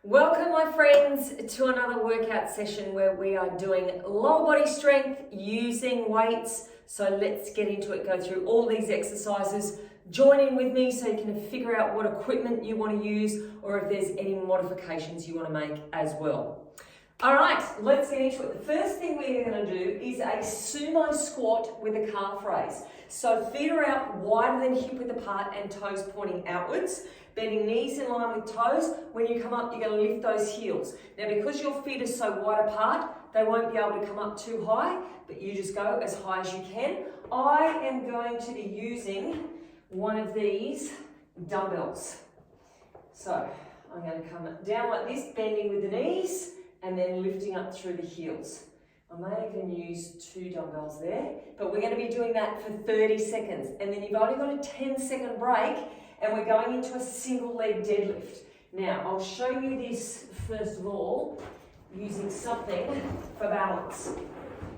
Welcome my friends to another workout session where we are doing lower body strength using weights. So let's get into it, go through all these exercises. Join in with me so you can figure out what equipment you want to use or if there's any modifications you want to make as well. All right, let's get into it. The first thing we're going to do is a sumo squat with a calf raise. So feet are out wider than hip width apart and toes pointing outwards. Bending knees in line with toes. When you come up, you're going to lift those heels. Now, because your feet are so wide apart, they won't be able to come up too high, but you just go as high as you can. I am going to be using one of these dumbbells. So I'm going to come down like this, bending with the knees, and then lifting up through the heels. I may even use 2 dumbbells there, but we're going to be doing that for 30 seconds. And then you've only got a 10-second break, and we're going into a single leg deadlift. Now, I'll show you this first of all, using something for balance.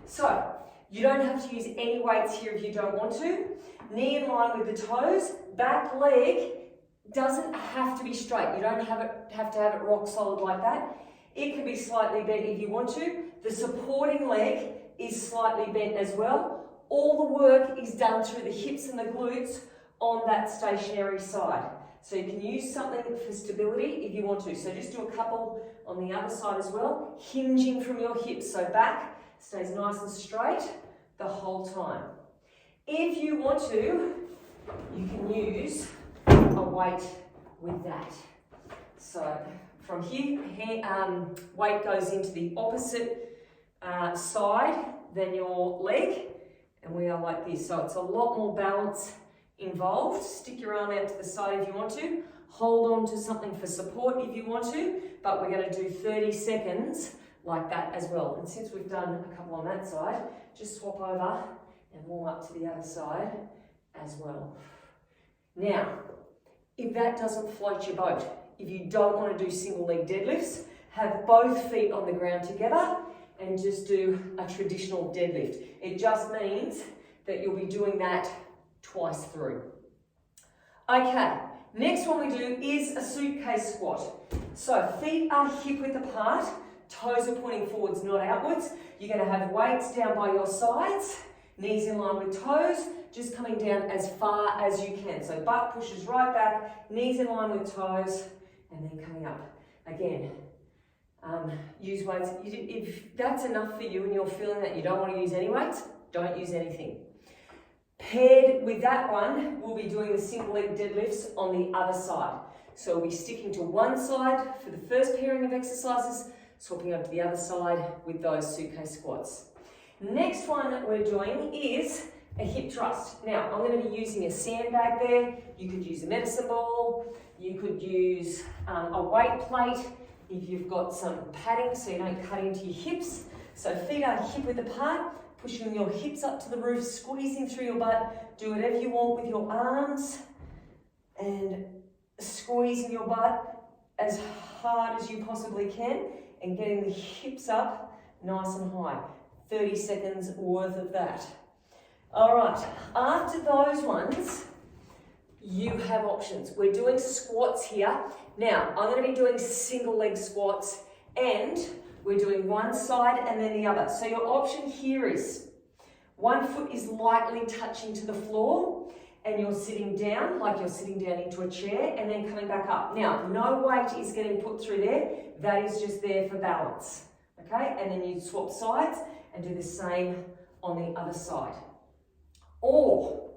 So, you don't have to use any weights here if you don't want to. Knee in line with the toes, back leg doesn't have to be straight. You don't have to have it rock solid like that. It can be slightly bent if you want to. The supporting leg is slightly bent as well. All the work is done through the hips and the glutes on that stationary side. So you can use something for stability if you want to. So just do a couple on the other side as well, hinging from your hips. So back stays nice and straight the whole time. If you want to, you can use a weight with that. So from here, weight goes into the opposite side than your leg, and we are like this. So it's a lot more balance involved. Stick your arm out to the side if you want to. Hold on to something for support if you want to, but we're going to do 30 seconds like that as well. And since we've done a couple on that side, just swap over and warm up to the other side as well. Now, if that doesn't float your boat, if you don't want to do single leg deadlifts, have both feet on the ground together and just do a traditional deadlift. It just means that you'll be doing that twice through. Okay, next one we do is a suitcase squat. So feet are hip width apart, toes are pointing forwards, not outwards. You're going to have weights down by your sides, knees in line with toes, just coming down as far as you can. So butt pushes right back, knees in line with toes, and then coming up. Again, use weights. If that's enough for you and you're feeling that you don't want to use any weights, don't use anything. Paired with that one, we'll be doing the single leg deadlifts on the other side. So we'll be sticking to one side for the first pairing of exercises, swapping over to the other side with those suitcase squats. Next one that we're doing is a hip thrust. Now, I'm going to be using a sandbag there. You could use a medicine ball. You could use a weight plate if you've got some padding so you don't cut into your hips. So feet are hip width apart, pushing your hips up to the roof, squeezing through your butt. Do whatever you want with your arms and squeezing your butt as hard as you possibly can and getting the hips up nice and high. 30 seconds worth of that. All right, after those ones, you have options. We're doing squats here. Now, I'm going to be doing single leg squats and we're doing one side and then the other. So your option here is one foot is lightly touching to the floor and you're sitting down, like you're sitting down into a chair and then coming back up. Now, no weight is getting put through there. That is just there for balance. Okay, and then you swap sides and do the same on the other side. Or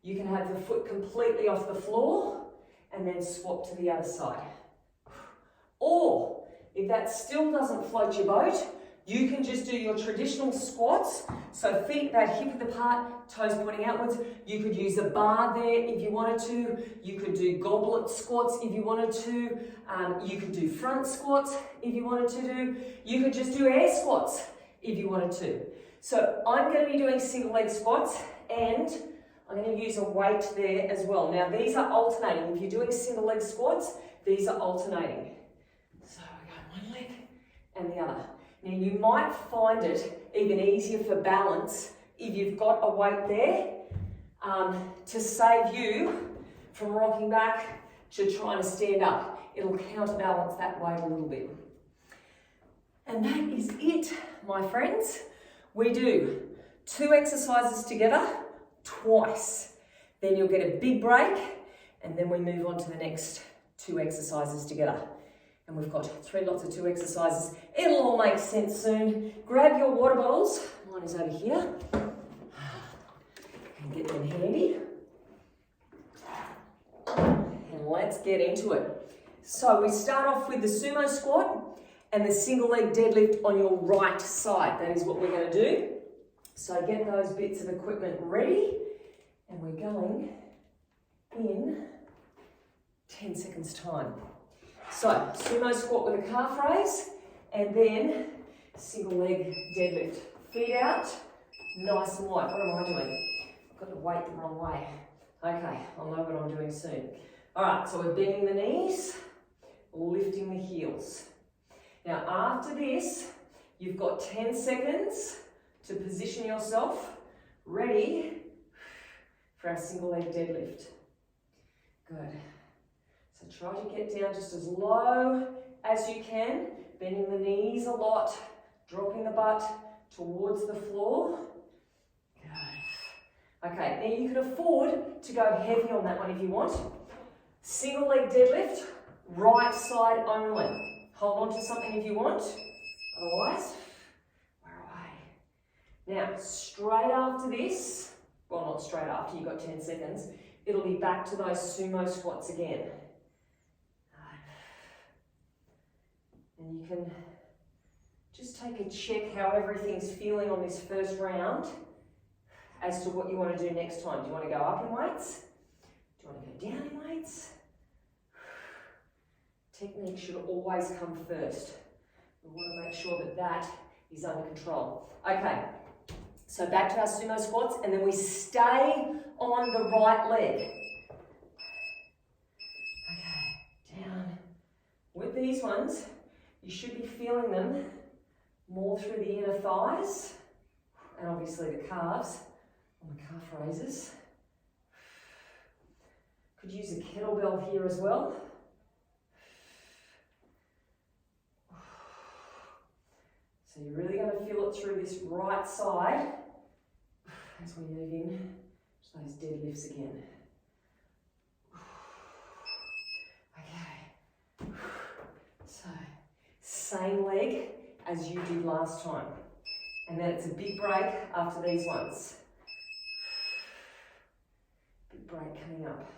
you can have the foot completely off the floor and then swap to the other side. Or if that still doesn't float your boat, you can just do your traditional squats. So feet about hip width apart, toes pointing outwards. You could use a bar there if you wanted to. You could do goblet squats if you wanted to. You could do front squats if you wanted to do. You could just do air squats if you wanted to. So I'm going to be doing single leg squats and I'm going to use a weight there as well. Now these are alternating. If you're doing single leg squats, these are alternating. So I go one leg and the other. Now you might find it even easier for balance if you've got a weight there to save you from rocking back to trying to stand up. It'll counterbalance that weight a little bit. And that is it, my friends. We do 2 exercises together twice. Then you'll get a big break, and then we move on to the next 2 exercises together. And we've got 3 lots of 2 exercises. It'll all make sense soon. Grab your water bottles. Mine is over here. And get them handy. And let's get into it. So we start off with the sumo squat and the single leg deadlift on your right side. That is what we're going to do. So get those bits of equipment ready. And we're going in 10 seconds time. So, sumo squat with a calf raise, and then single leg deadlift. Feet out, nice and light. What am I doing? I've got the weight the wrong way. Okay, I'll know what I'm doing soon. All right, so we're bending the knees, lifting the heels. Now, after this, you've got 10 seconds to position yourself ready for our single leg deadlift. Good. So try to get down just as low as you can, bending the knees a lot, dropping the butt towards the floor. Good. Okay, now you can afford to go heavy on that one if you want. Single leg deadlift, right side only. Hold on to something if you want, otherwise, where away. Now, straight after this, well, not straight after, you've got 10 seconds, it'll be back to those sumo squats again. And you can just take a check how everything's feeling on this first round as to what you want to do next time. Do you want to go up in weights? Do you want to go down in weights? Technique should always come first. We want to make sure that that is under control. Okay, so back to our sumo squats, and then we stay on the right leg. Okay, down. With these ones, you should be feeling them more through the inner thighs and obviously the calves on the calf raises. Could use a kettlebell here as well. So you're really going to feel it through this right side as we move in to those deadlifts again. Okay. So, same leg as you did last time. And then it's a big break after these ones. Big break coming up.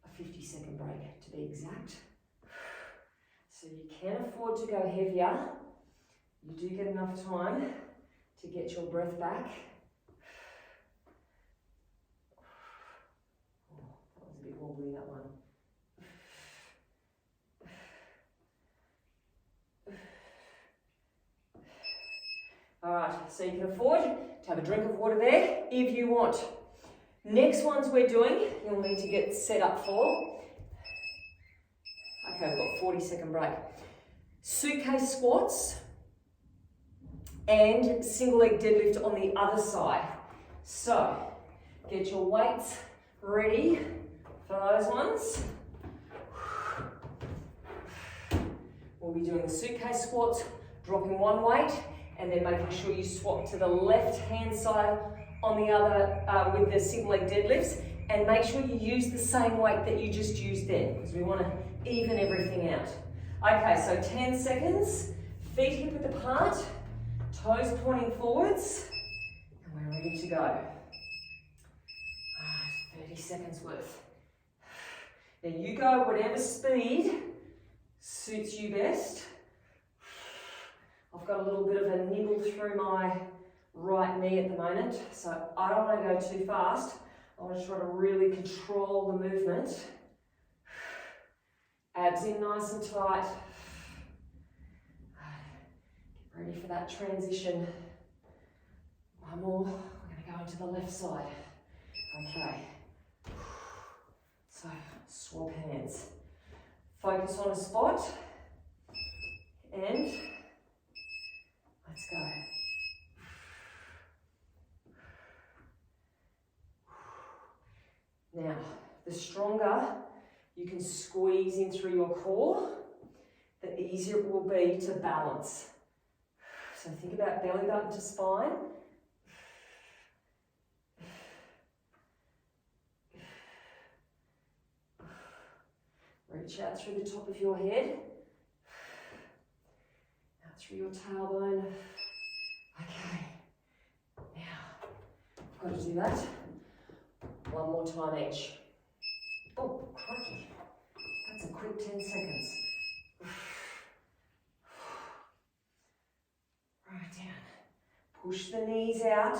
A 50-second break to be exact. So you can afford to go heavier. You do get enough time to get your breath back. Oh, that was a bit wobbly, that one. All right, so you can afford to have a drink of water there if you want. Next ones we're doing, you'll need to get set up for. Okay, we've got 40-second break. Suitcase squats and single leg deadlift on the other side. So, get your weights ready for those ones. We'll be doing the suitcase squats, dropping one weight, and then making sure you swap to the left-hand side on the other with the single leg deadlifts, and make sure you use the same weight that you just used then, because we want to even everything out. Okay, so 10 seconds, feet hip width apart, toes pointing forwards, and we're ready to go. All right, 30 seconds worth. Now you go whatever speed suits you best. I've got a little bit of a nibble through my right knee at the moment, so I don't want to go too fast. I want to try to really control the movement. Abs in nice and tight. Get ready for that transition. One more. We're going to go into the left side. Okay. So, swap hands. Focus on a spot. And let's go. Now, the stronger you can squeeze in through your core, the easier it will be to balance. So think about belly button to spine. Reach out through the top of your head. Out through your tailbone. Okay. Now, I've got to do that one more time each. Oh, crikey. That's a quick 10 seconds. Right down. Push the knees out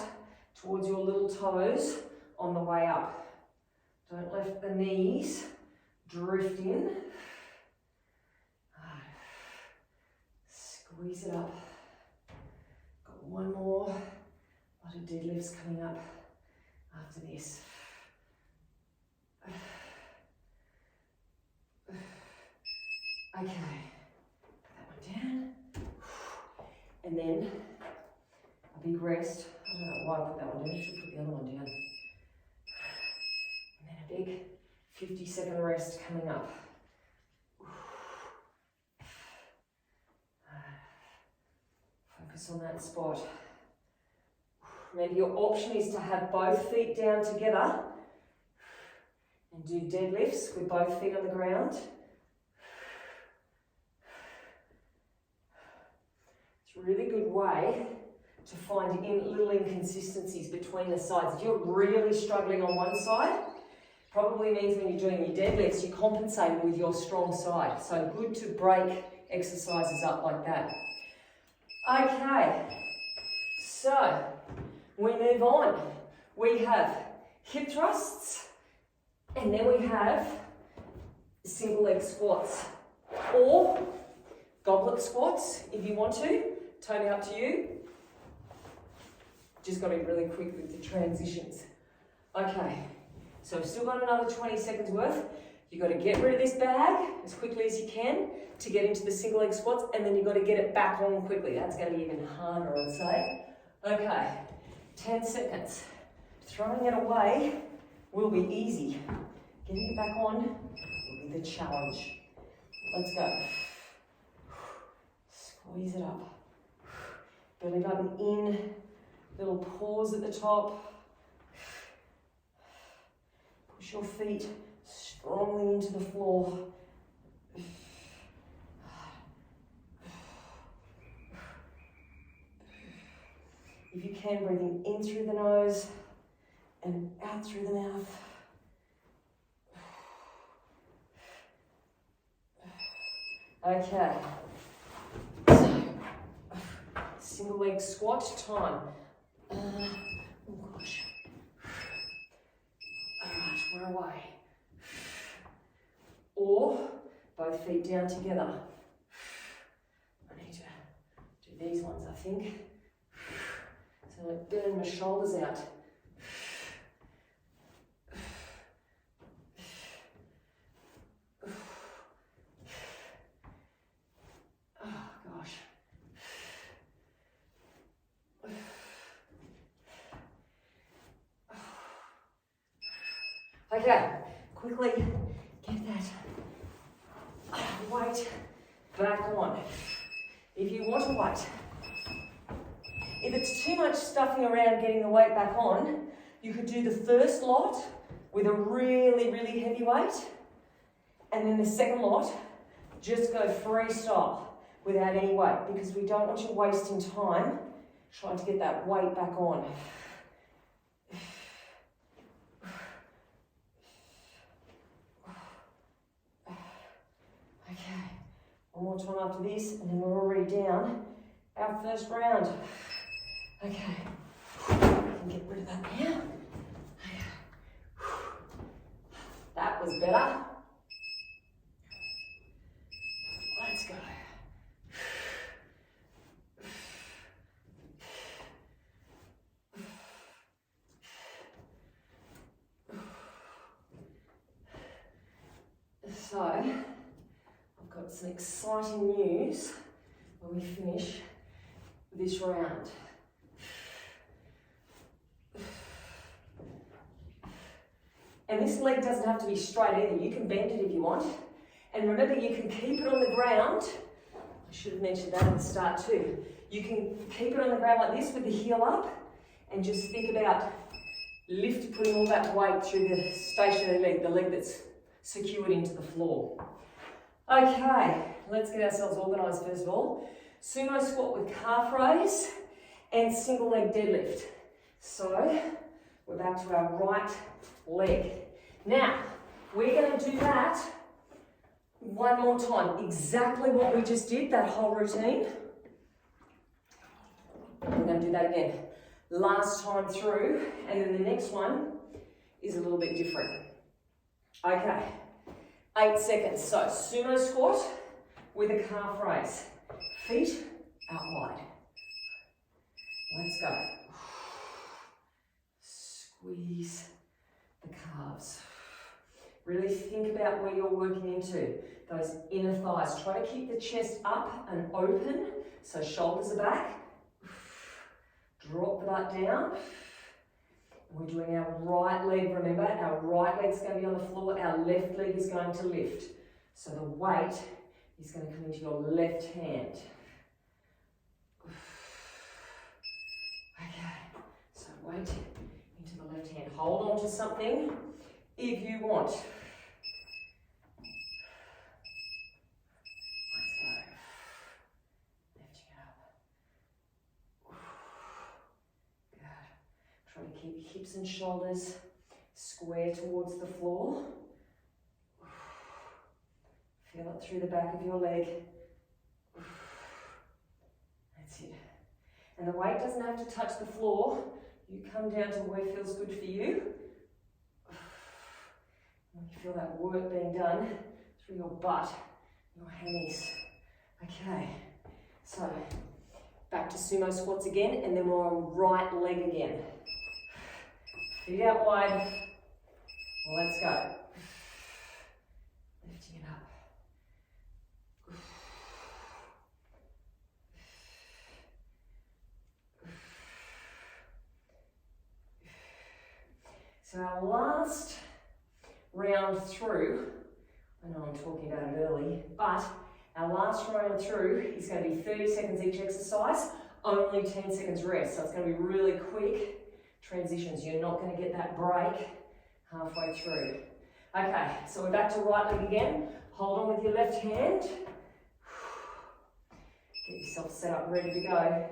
towards your little toes on the way up. Don't let the knees drift in. Squeeze it up. Got one more. A lot of deadlifts coming up after this. Okay, put that one down. And then a big rest. I don't know why I put that one down, I should put the other one down. And then a big 50-second rest coming up. Focus on that spot. Maybe your option is to have both feet down together and do deadlifts with both feet on the ground. It's a really good way to find little inconsistencies between the sides. If you're really struggling on one side, probably means when you're doing your deadlifts, you're compensating with your strong side. So good to break exercises up like that. Okay, so we move on. We have hip thrusts, and then we have single leg squats, or goblet squats if you want to. Totally up to you. Just got to be really quick with the transitions. Okay, so we've still got another 20 seconds worth. You've got to get rid of this bag as quickly as you can to get into the single leg squats, and then you've got to get it back on quickly. That's going to be even harder, I'd say. Okay, 10 seconds. Throwing it away will be easy. Getting it back on will be the challenge. Let's go. Squeeze it up. Belly button in, little pause at the top. Push your feet strongly into the floor. If you can, breathing in through the nose and out through the mouth. Okay. So, single leg squat time. Oh gosh. Alright, we're away. Or both feet down together. I need to do these ones, I think. So I'm burning my shoulders out. Oh gosh. Okay, quickly get that weight back on. If you want to wait. If it's too much stuffing around getting the weight back on, you could do the first lot with a really, really heavy weight, and then the second lot, just go freestyle without any weight, because we don't want you wasting time trying to get that weight back on. Okay, one more time after this, and then we're already down our first round. Okay, I can get rid of that now. That was better. Let's go. So, I've got some exciting news when we finish this round. And this leg doesn't have to be straight either. You can bend it if you want. And remember, you can keep it on the ground. I should have mentioned that at the start too. You can keep it on the ground like this with the heel up and just think about putting all that weight through the stationary leg, the leg that's secured into the floor. Okay, let's get ourselves organised first of all. Sumo squat with calf raise and single leg deadlift. So we're back to our right leg. Now, we're going to do that one more time. Exactly what we just did, that whole routine. We're going to do that again. Last time through, and then the next one is a little bit different. Okay, 8 seconds. So, sumo squat with a calf raise. Feet out wide. Let's go. Squeeze the calves. Really think about where you're working into. Those inner thighs. Try to keep the chest up and open so shoulders are back. Drop the butt down. We're doing our right leg, remember, our right leg's going to be on the floor, our left leg is going to lift. So the weight is going to come into your left hand. Okay, so weight into the left hand. Hold on to something if you want. Let's go. Lifting it up. Good. Try to keep hips and shoulders square towards the floor. Feel it through the back of your leg. That's it. And the weight doesn't have to touch the floor. You come down to where feels good for you. When you feel that work being done through your butt, your hammies. Okay, so back to sumo squats again, and then we're on right leg again. Feet out wide. Let's go. Lifting it up. So our last round through, I know I'm talking about it early, but our last round through is going to be 30 seconds each exercise, only 10 seconds rest. So it's going to be really quick transitions. You're not going to get that break halfway through. Okay, so we're back to right leg again. Hold on with your left hand. Get yourself set up, ready to go.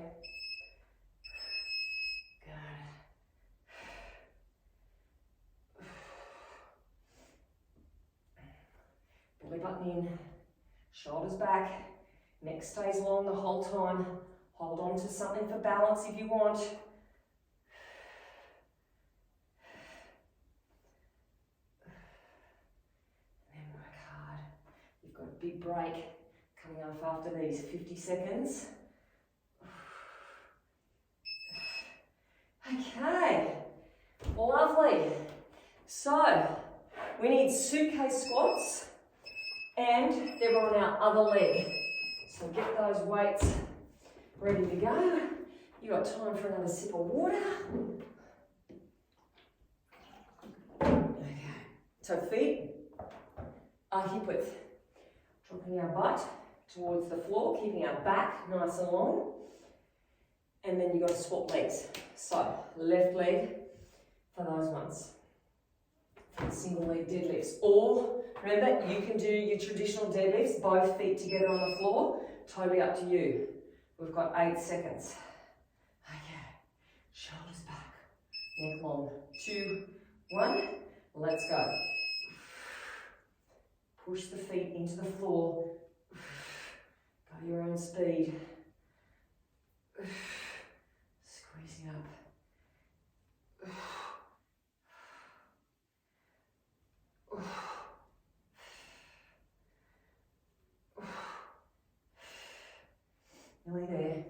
Belly button in, shoulders back, neck stays long the whole time. Hold on to something for balance if you want. And then work hard. You've got a big break coming up after these 50 seconds. Okay, lovely. So, we need suitcase squats. And then we're on our other leg. So get those weights ready to go. You got time for another sip of water. Okay. So feet are hip width. Dropping our butt towards the floor, keeping our back nice and long. And then you've got to swap legs. So left leg for those ones. For the single leg deadlifts. Or remember, you can do your traditional deadlifts, both feet together on the floor. Totally up to you. We've got 8 seconds. Okay, shoulders back, neck long. 2, 1, let's go. Push the feet into the floor. Go your own speed. Squeezing up. Nearly there.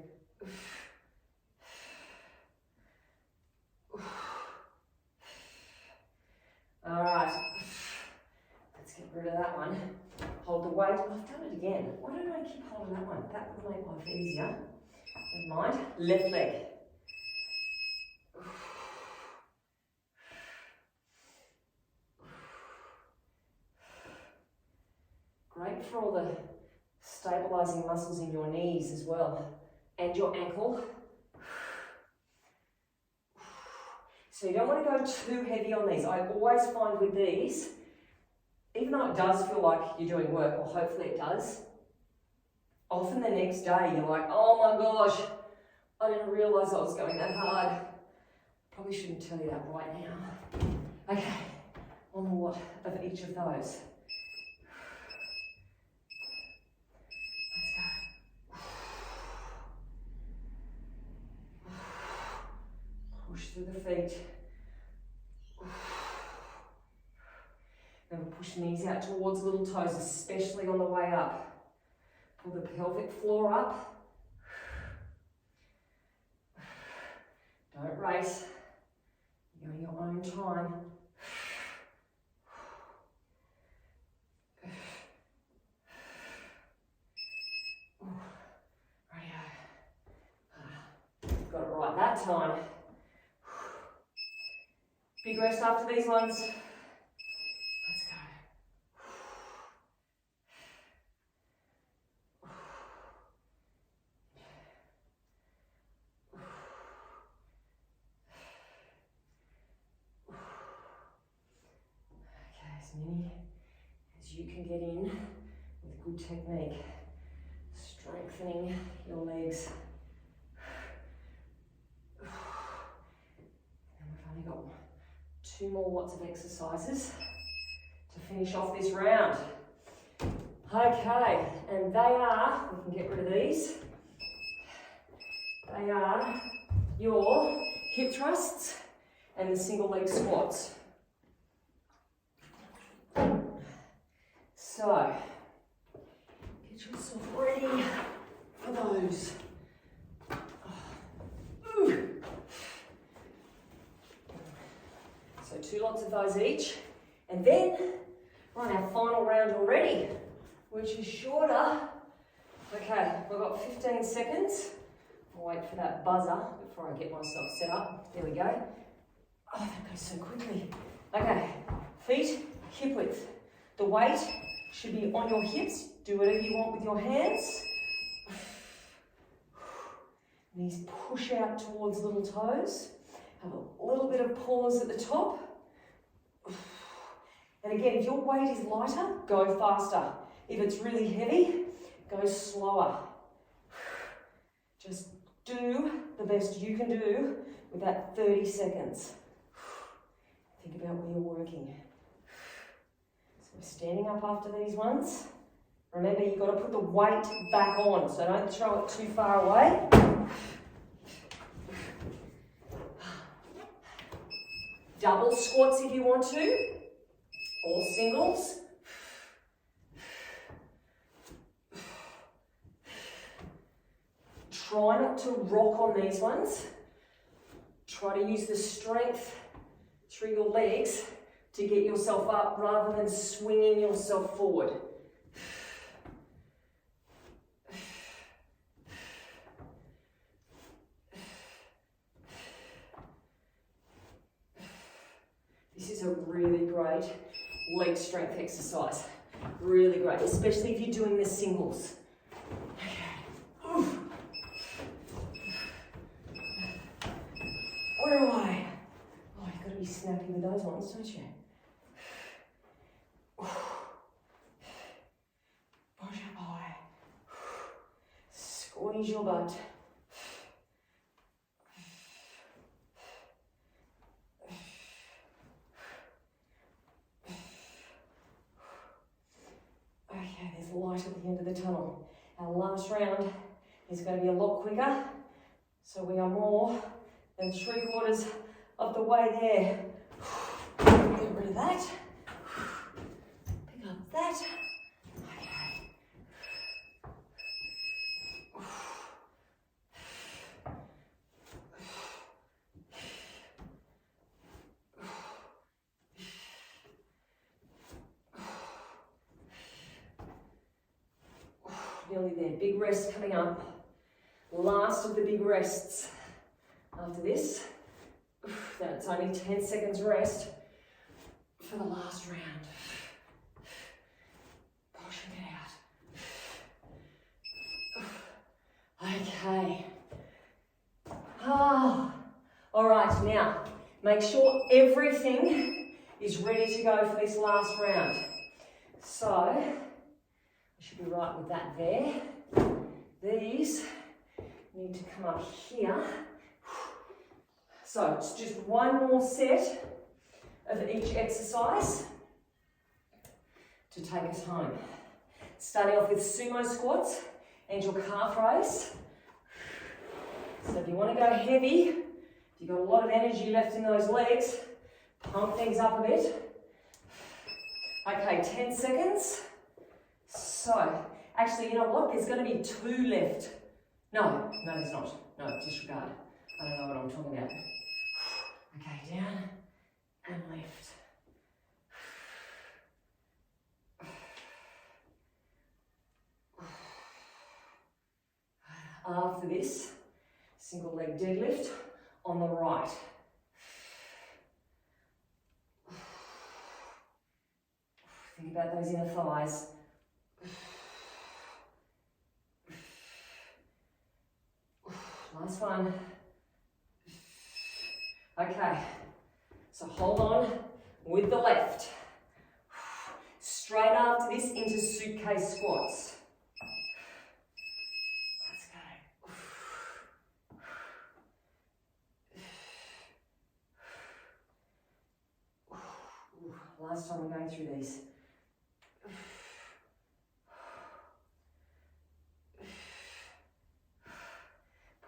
All right. Let's get rid of that one. Hold the weight. I've done it again. Why don't I keep holding that one? That will make life easier. Never mind. Left leg. great for all the stabilizing muscles in your knees as well, and your ankle. So you don't want to go too heavy on these. I always find with these, even though it does feel like you're doing work, or hopefully it does, often the next day you're like, oh my gosh, I didn't realise I was going that hard. Probably shouldn't tell you that right now. Okay, one more of each of those. Let's go. Push through the feet. Then we'll push the knees out towards little toes, especially on the way up. Pull the pelvic floor up. Don't race. You're in your own time. Got it right that time. Big rest after these ones. Let's go. Okay, as many as you can get in with good technique. Strengthening your legs. Got 2 more watts of exercises to finish off this round. Okay, and they are, we can get rid of these, they are your hip thrusts and the single leg squats. So, get yourself ready for those. So 2 lots of those each. And then we're on our final round already, which is shorter. Okay, we've got 15 seconds. I'll wait for that buzzer before I get myself set up. There we go. Oh, that goes so quickly. Okay, feet hip width. The weight should be on your hips. Do whatever you want with your hands. Knees push out towards little toes. Have a little bit of pause at the top. And again, if your weight is lighter, go faster. If it's really heavy, go slower. Just do the best you can do with that 30 seconds. Think about where you're working. So we're standing up after these ones. Remember, you've got to put the weight back on, so don't throw it too far away. Double squats if you want to, or singles. Try not to rock on these ones. Try to use the strength through your legs to get yourself up rather than swinging yourself forward. This is a really great leg strength exercise. Really great, especially if you're doing the singles. Okay. Oof. Where am I? Oh, you've got to be snappy with those ones, don't you? Push up high. Squeeze your butt. Okay, there's light at the end of the tunnel. Our last round is going to be a lot quicker, so we are more than 3/4 of the way there. Get rid of that. Pick up that. Okay. Nearly there. Big rest coming up. Last of the big rests. After this, then it's only 10 seconds rest for the last round. Pushing it out. Okay. All right, now make sure everything is ready to go for this last round. So, I should be right with that there. These need to come up here. So, it's just one more set of each exercise to take us home. Starting off with sumo squats and your calf raise. So if you want to go heavy, if you've got a lot of energy left in those legs, pump things up a bit. Okay, 10 seconds. So, actually, you know what? There's going to be 2 left. No, there's not. No, disregard. I don't know what I'm talking about. Okay, down and left. After this, single leg deadlift on the right. Think about those inner thighs. Last one. Okay, so hold on with the left. Straight after this into suitcase squats. Last time we're going through these.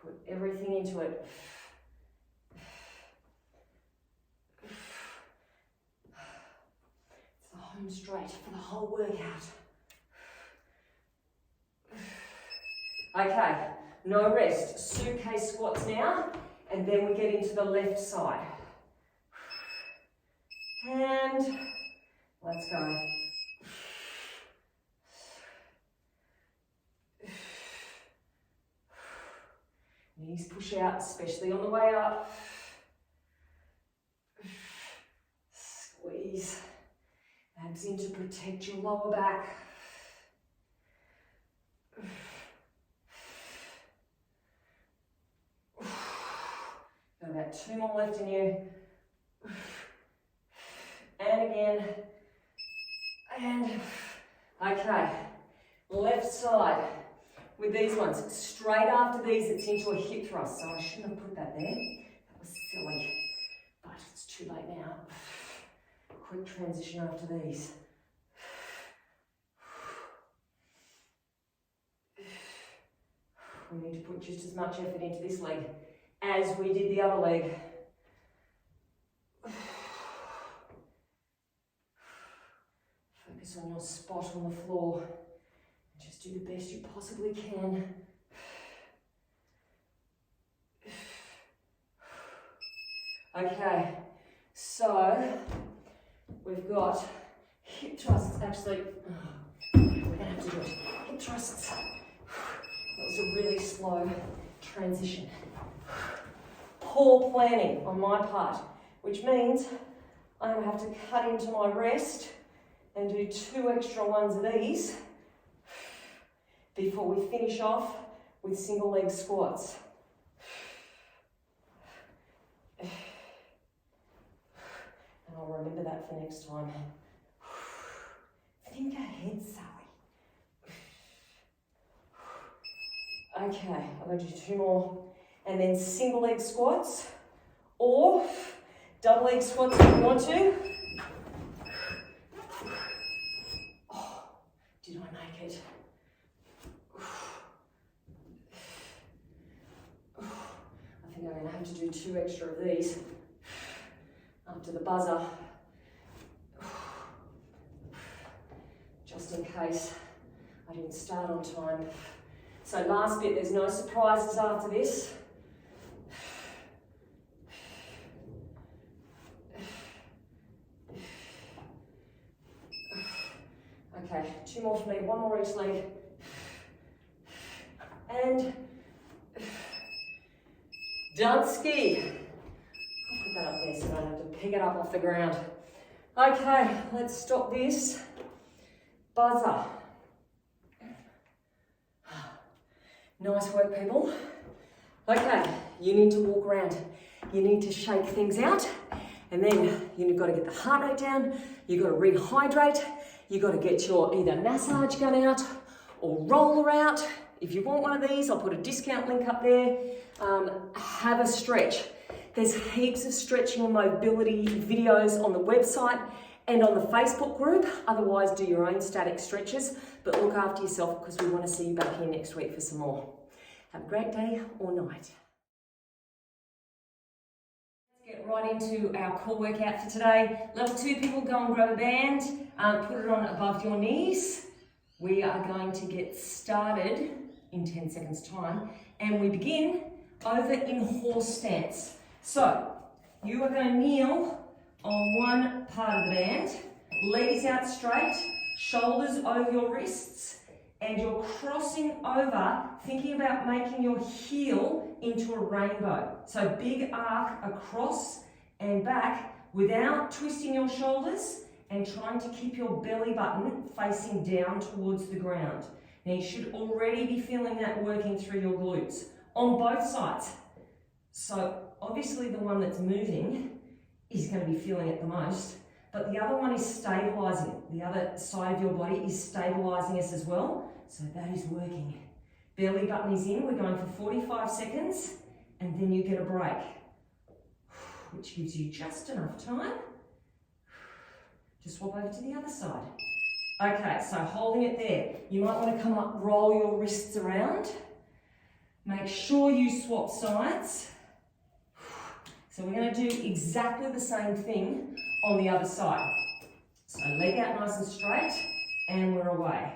Put everything into it. It's the home straight for the whole workout. Okay, no rest. Suitcase squats now, and then we get into the left side. And let's go. Knees push out, especially on the way up. Squeeze. Abs in to protect your lower back. Got about 2 more left in you. And again, and okay, left side with these ones. Straight after these, it's into a hip thrust, so I shouldn't have put that there. That was silly, but it's too late now. Quick transition after these. We need to put just as much effort into this leg as we did the other leg. Focus on your spot on the floor and just do the best you possibly can. Okay, so we've got hip thrusts. Actually, we're going to have to do it. Hip thrusts. That was a really slow transition. Poor planning on my part, which means I'm going to have to cut into my rest and do 2 extra ones of these before we finish off with single leg squats. And I'll remember that for next time. Think ahead, Sally. Okay, I'm going to do 2 more. And then single leg squats or double leg squats if you want to. Oh, did I make it? I think I'm going to have to do 2 extra of these after the buzzer. Just in case I didn't start on time. So last bit, there's no surprises after this. Okay, 2 more for me, 1 more each leg. And done ski. I'll put that up there so I don't have to pick it up off the ground. Okay, let's stop this. Buzzer. Nice work, people. Okay, you need to walk around. You need to shake things out, and then you've got to get the heart rate down. You've got to rehydrate. You've got to get your either massage gun out or roller out. If you want one of these, I'll put a discount link up there. Have a stretch. There's heaps of stretching and mobility videos on the website and on the Facebook group. Otherwise, do your own static stretches, but look after yourself because we want to see you back here next week for some more. Have a great day or night. Let's get right into our core workout for today. Level 2 people, go and grab a band, put it on above your knees. We are going to get started in 10 seconds time, and we begin over in horse stance. So you are going to kneel on one part of the band, legs out straight, shoulders over your wrists, and you're crossing over, thinking about making your heel into a rainbow. So big arc across and back without twisting your shoulders and trying to keep your belly button facing down towards the ground. Now you should already be feeling that working through your glutes on both sides. So obviously the one that's moving is going to be feeling it the most, but the other one is stabilizing. The other side of your body is stabilizing us as well. So that is working. Belly button is in. We're going for 45 seconds and then you get a break, which gives you just enough time to swap over to the other side. Okay, so holding it there. You might want to come up, roll your wrists around. Make sure you swap sides. So we're going to do exactly the same thing on the other side. So leg out nice and straight and we're away.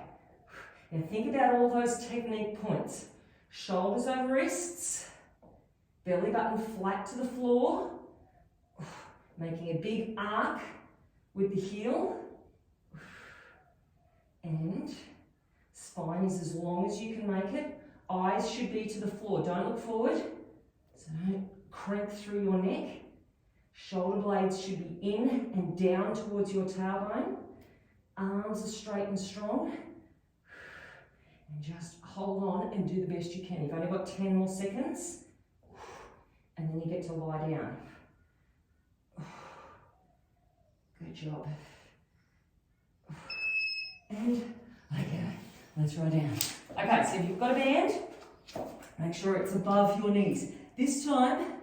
Now think about all those technique points. Shoulders over wrists, belly button flat to the floor, making a big arc with the heel, and spine is as long as you can make it. Eyes should be to the floor, don't look forward, so don't crank through your neck. Shoulder blades should be in and down towards your tailbone. Arms are straight and strong. And just hold on and do the best you can. You've only got 10 more seconds. And then you get to lie down. Good job. And okay, let's roll down. Okay, so if you've got a band, make sure it's above your knees. This time,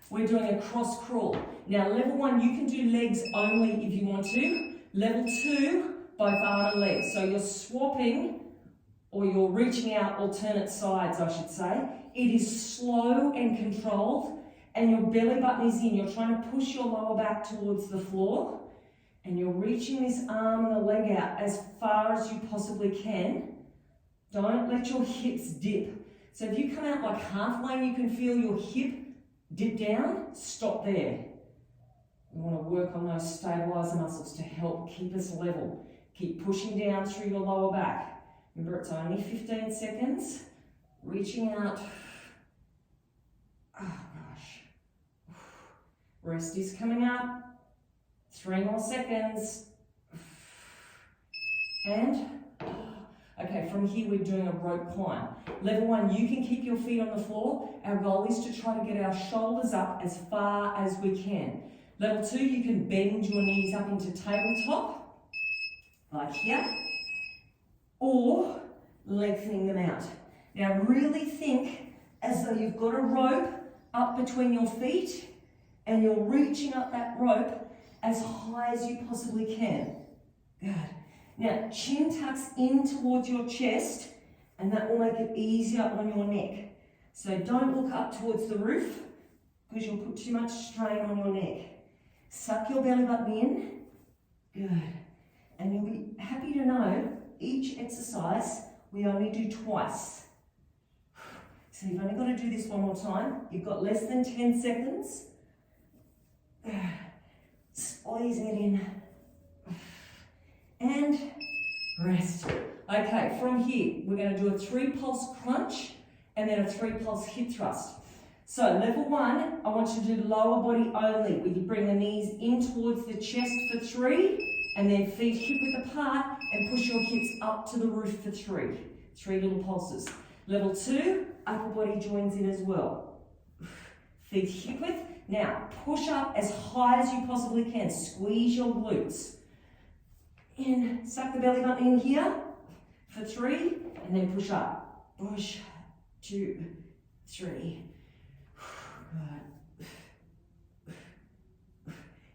we're doing a cross crawl. Now, level 1, you can do legs only if you want to. Level 2, both arm and legs. So you're swapping, or you're reaching out alternate sides, I should say. It is slow and controlled, and your belly button is in. You're trying to push your lower back towards the floor, and you're reaching this arm and the leg out as far as you possibly can. Don't let your hips dip. So if you come out like halfway and you can feel your hip dip down, stop there. We want to work on those stabilizer muscles to help keep us level. Keep pushing down through your lower back. Remember, it's only 15 seconds. Reaching out. Oh gosh. Rest is coming up. 3 more seconds. And, okay, from here we're doing a rope climb. Level 1, you can keep your feet on the floor. Our goal is to try to get our shoulders up as far as we can. Level 2, you can bend your knees up into tabletop, like here, or lengthening them out. Now really think as though you've got a rope up between your feet and you're reaching up that rope as high as you possibly can. Good. Now chin tucks in towards your chest and that will make it easier on your neck. So don't look up towards the roof because you'll put too much strain on your neck. Suck your belly button in. Good. And you'll be happy to know each exercise we only do twice. So you've only got to do this one more time. You've got less than 10 seconds. Squeeze it in. And rest. Okay, from here, we're going to do a 3-pulse crunch and then a 3-pulse hip thrust. So level 1, I want you to do lower body only. We can bring the knees in towards the chest for 3, and then feet hip width apart and push your hips up to the roof for 3. 3 little pulses. Level 2, upper body joins in as well. Feet hip width. Now, push up as high as you possibly can. Squeeze your glutes. In, suck the belly button in here for 3, and then push up. Push, 2, 3. Good.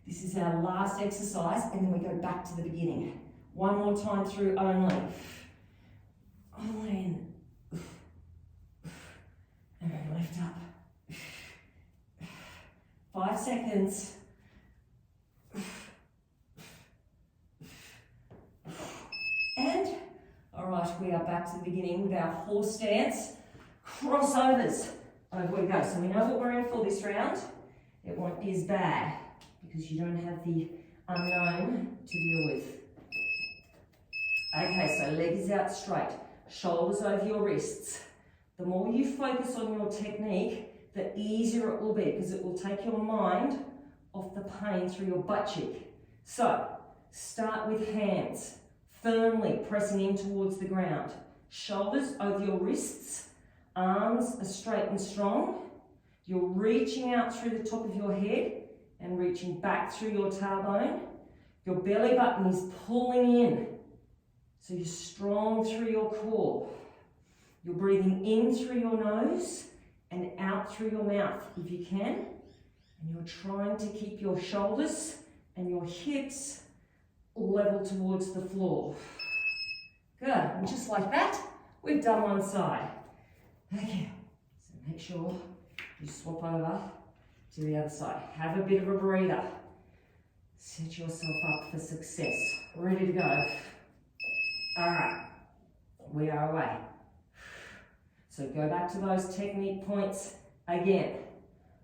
This is our last exercise, and then we go back to the beginning. One more time through only. Only in. And then lift up. 5 seconds. And, all right, we are back to the beginning with our horse stance. Crossovers. Over we go. So we know what we're in for this round. It won't be as bad because you don't have the unknown to deal with. Okay, so legs out straight. Shoulders over your wrists. The more you focus on your technique, the easier it will be because it will take your mind off the pain through your butt cheek. So, start with hands, firmly pressing in towards the ground. Shoulders over your wrists, arms are straight and strong. You're reaching out through the top of your head and reaching back through your tailbone. Your belly button is pulling in, so you're strong through your core. You're breathing in through your nose and out through your mouth if you can. And you're trying to keep your shoulders and your hips level towards the floor. Good, and just like that, we've done one side. Okay, so make sure you swap over to the other side. Have a bit of a breather. Set yourself up for success. Ready to go. All right, we are away. So go back to those technique points again.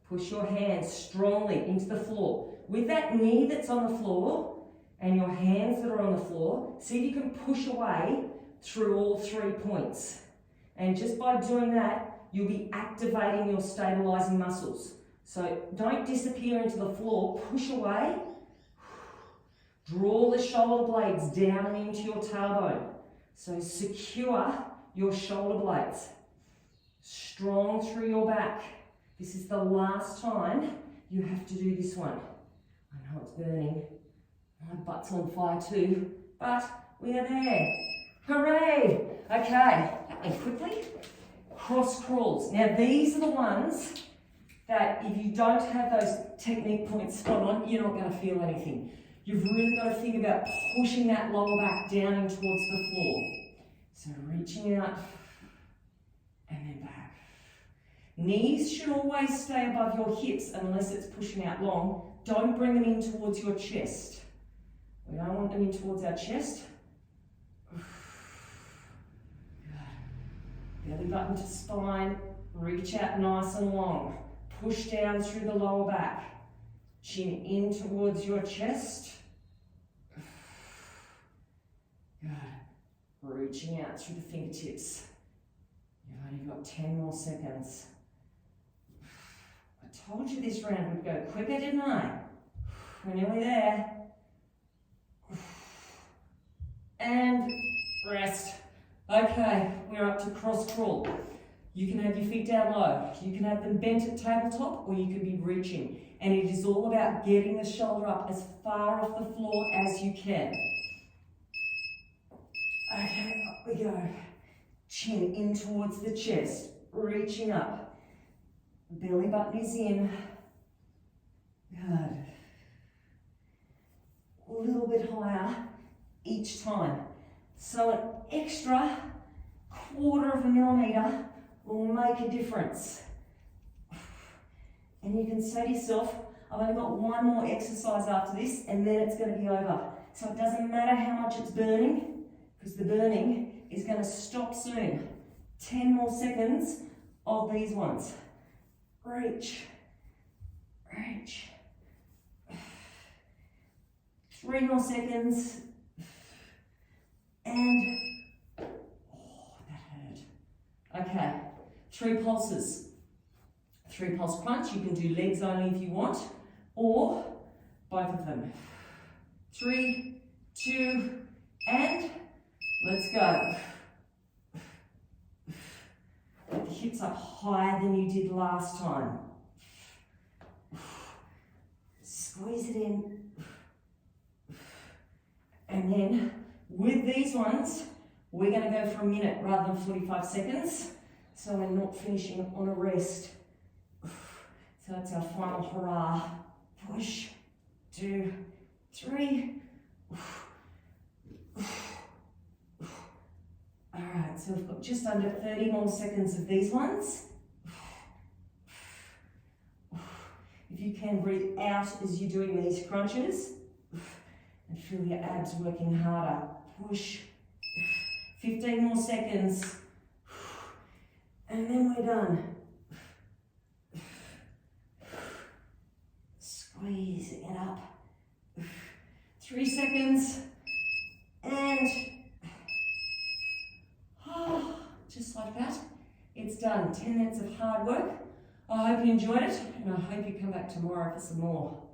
Push your hands strongly into the floor. With that knee that's on the floor and your hands that are on the floor, see if you can push away through all 3 points. And just by doing that, you'll be activating your stabilizing muscles. So don't disappear into the floor, push away. Draw the shoulder blades down and into your tailbone. So secure your shoulder blades. Strong through your back. This is the last time you have to do this one. I know it's burning. My butt's on fire too, but we are there. Hooray! Okay, and quickly, cross crawls. Now these are the ones that if you don't have those technique points spot on, you're not going to feel anything. You've really got to think about pushing that lower back down in towards the floor. So reaching out and then back. Knees should always stay above your hips unless it's pushing out long. Don't bring them in towards your chest. We don't want them in towards our chest. Belly button to spine. Reach out nice and long. Push down through the lower back. Chin in towards your chest. Good. Reaching out through the fingertips. You've only got 10 more seconds. I told you this round would go quicker, didn't I? We're nearly there. And rest. Okay, we're up to cross crawl. You can have your feet down low. You can have them bent at tabletop, or you can be reaching. And it is all about getting the shoulder up as far off the floor as you can. Okay, up we go. Chin in towards the chest, reaching up. Belly button is in. Good. A little bit higher each time. So an extra 1/4 millimeter will make a difference. And you can say to yourself, I've only got one more exercise after this and then it's going to be over. So it doesn't matter how much it's burning, because the burning is going to stop soon. 10 more seconds of these ones. Reach. Reach. 3 more seconds. And, oh, that hurt. Okay, 3 pulses. 3 pulse crunch. You can do legs only if you want, or both of them. 3, 2, and let's go. hips up higher than you did last time. Squeeze it in. And then with these ones, we're going to go for a minute rather than 45 seconds. So we're not finishing on a rest. So that's our final hurrah. Push, 2, 3. All right, so we've got just under 30 more seconds of these ones. If you can, breathe out as you're doing these crunches and feel your abs working harder. Push. 15 more seconds. And then we're done. Squeeze it up. 3 seconds. And just like that, it's done. 10 minutes of hard work. I hope you enjoyed it, and I hope you come back tomorrow for some more.